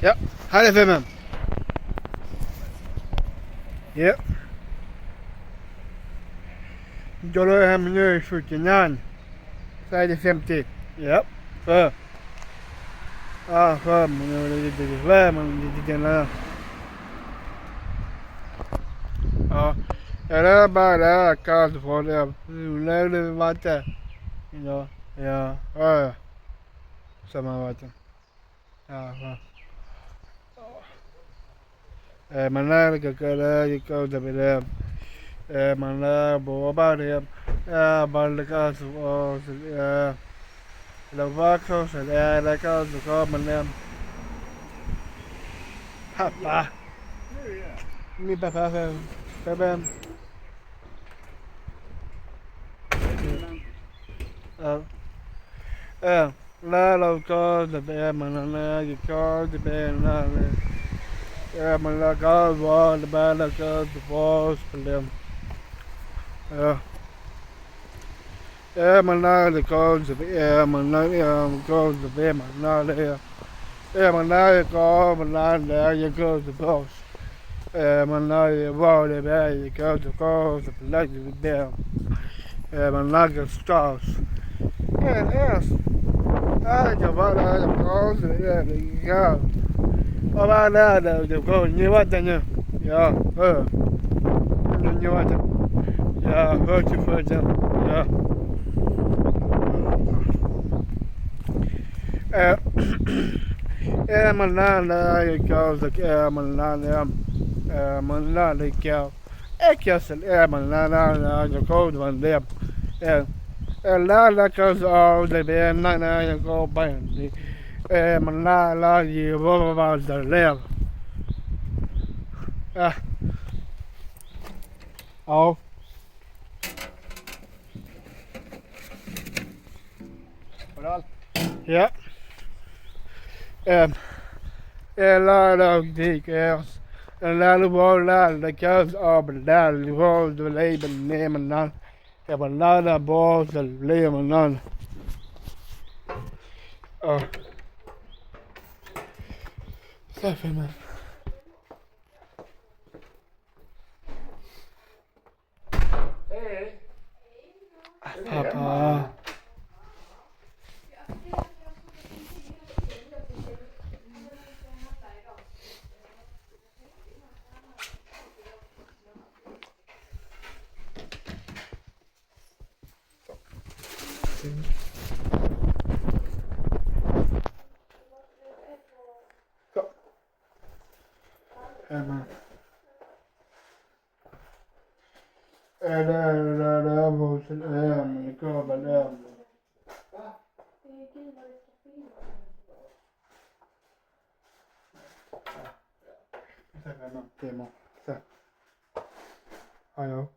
Ja, här är filmen. Ja. Jag la hem nu 49. Så är det 50. Ja. För. För man är lite för man lite där. Ja. Era bara kaos för det. Nu vatten. Ja. Ja. Ja. Samma vatten. Ja. Manar kakara yakaw dabira manar bobare balaka so lavako salaka so manar papa mi papa la lo ko dabira manar yakaw dabira man la ka wa the ba la ka the boss problem man la the cause the man la cause the be man la man la ko man la you go the boss man la wa the be you go the cause the like the be man la the stars yes ja va la cause the ba la the go ni wa ta ni ya ni wa ta ya hurt you for them ya man la you go the man la the go ekasel man la you go one them la cause all the be na you go by man la you va the lev auf ja la dik la la the cause of la the label name and none la boss the name and none man Papa Emma la voce mi cova la c'est vraiment ça. Alors